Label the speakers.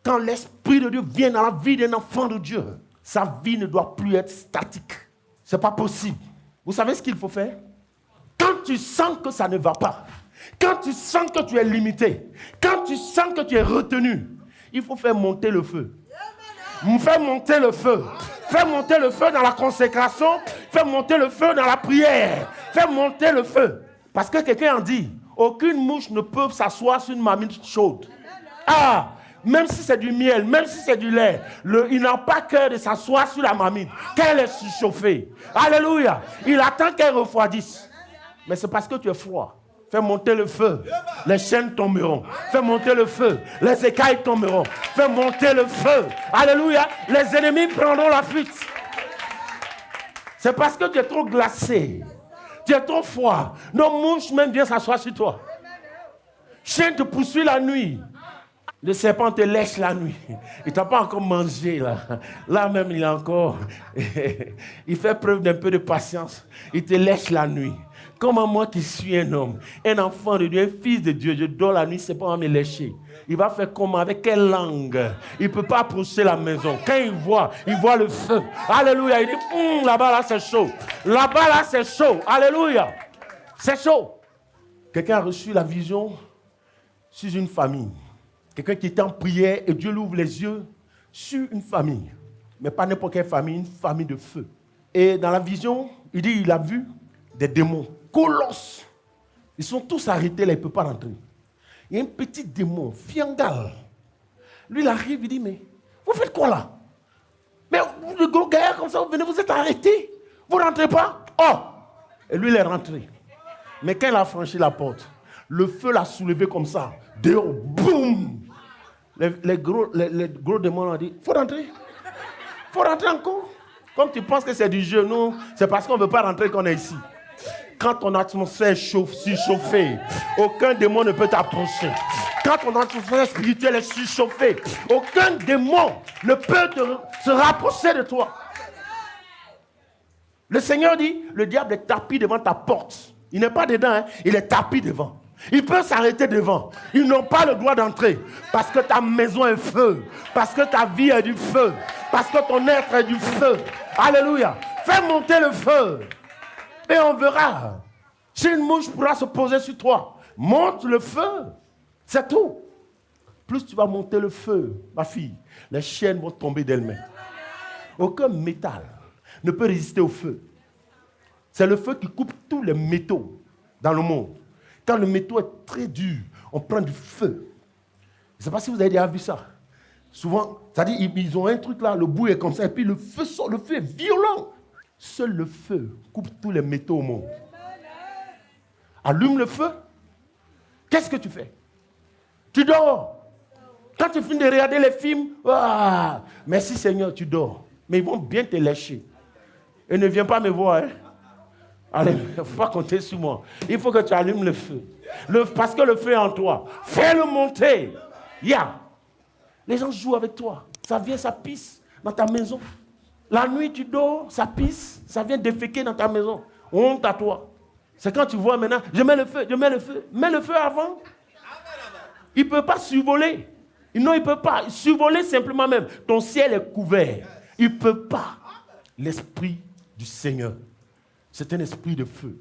Speaker 1: Quand l'Esprit de Dieu vient dans la vie d'un enfant de Dieu, sa vie ne doit plus être statique. Ce n'est pas possible. Vous savez ce qu'il faut faire? Quand tu sens que ça ne va pas, quand tu sens que tu es limité, quand tu sens que tu es retenu, il faut faire monter le feu. Faire monter le feu. Faire monter le feu dans la consécration. Faire monter le feu dans la prière. Faire monter le feu. Parce que quelqu'un en dit, aucune mouche ne peut s'asseoir sur une marmite chaude. Ah, même si c'est du miel, même si c'est du lait, il n'a pas cœur de s'asseoir sur la marmite, qu'elle est surchauffée. Alléluia. Il attend qu'elle refroidisse. Mais c'est parce que tu es froid. Fais monter le feu, les chaînes tomberont. Fais monter le feu, les écailles tomberont. Fais monter le feu. Alléluia. Les ennemis prendront la fuite. C'est parce que tu es trop glacé. Tu es trop froid. Nos mouches même viennent s'asseoir sur toi. Chien te poursuit la nuit. Le serpent te lèche la nuit. Il ne t'a pas encore mangé là. Là même il est encore. Il fait preuve d'un peu de patience. Il te lèche la nuit. Comme moi qui suis un homme, un enfant de Dieu, un fils de Dieu, je dors la nuit, c'est pas à me lécher. Il va faire comment? Avec quelle langue? Il ne peut pas approcher la maison. Quand il voit le feu. Alléluia. Il dit, là-bas, là, c'est chaud. Là-bas, là, c'est chaud. Alléluia. C'est chaud. Quelqu'un a reçu la vision sur une famille. Quelqu'un qui était en prière et Dieu lui ouvre les yeux sur une famille. Mais pas n'importe quelle famille, une famille de feu. Et dans la vision, il dit, il a vu des démons. Colosses. Ils sont tous arrêtés là, il ne peut pas rentrer. Il y a un petit démon, Fiangal. Lui, il arrive, il dit, mais vous faites quoi là? Mais vous, le gros gars comme ça, vous venez, vous êtes arrêtés. Vous ne rentrez pas? Oh! Et lui, il est rentré. Mais quand il a franchi la porte, le feu l'a soulevé comme ça. Dehors, boum! Les gros démons ont dit, faut rentrer. Faut rentrer encore. Comme tu penses que c'est du jeu, non, c'est parce qu'on ne veut pas rentrer qu'on est ici. Quand ton atmosphère est surchauffée, aucun démon ne peut t'approcher. Quand ton atmosphère spirituelle est surchauffée, aucun démon ne peut se rapprocher de toi. Le Seigneur dit, le diable est tapis devant ta porte. Il n'est pas dedans, hein, il est tapis devant. Il peut s'arrêter devant. Ils n'ont pas le droit d'entrer. Parce que ta maison est feu. Parce que ta vie est du feu. Parce que ton être est du feu. Alléluia. Fais monter le feu. Et on verra. Si une mouche pourra se poser sur toi, monte le feu. C'est tout. Plus tu vas monter le feu, ma fille, les chaînes vont tomber d'elles-mêmes. Aucun métal ne peut résister au feu. C'est le feu qui coupe tous les métaux dans le monde. Quand le métaux est très dur, on prend du feu. Je ne sais pas si vous avez déjà vu ça. Souvent, c'est-à-dire ils ont un truc là, le bout est comme ça, et puis le feu sort, le feu est violent. Seul le feu coupe tous les métaux au monde. Allume le feu. Qu'est-ce que tu fais? Tu dors. Quand tu finis de regarder les films, merci Seigneur, tu dors. Mais ils vont bien te lécher. Et ne viens pas me voir. Hein? Allez, il ne faut pas compter sur moi. Il faut que tu allumes le feu. Parce que le feu est en toi. Fais-le monter. Les gens jouent avec toi. Ça vient, ça pisse dans ta maison. La nuit, tu dors, ça pisse, ça vient déféquer dans ta maison. Honte à toi. C'est quand tu vois maintenant, je mets le feu. Mets le feu avant. Il ne peut pas survoler. Non, il ne peut pas. Survoler simplement même. Ton ciel est couvert. Il ne peut pas. L'esprit du Seigneur, c'est un esprit de feu.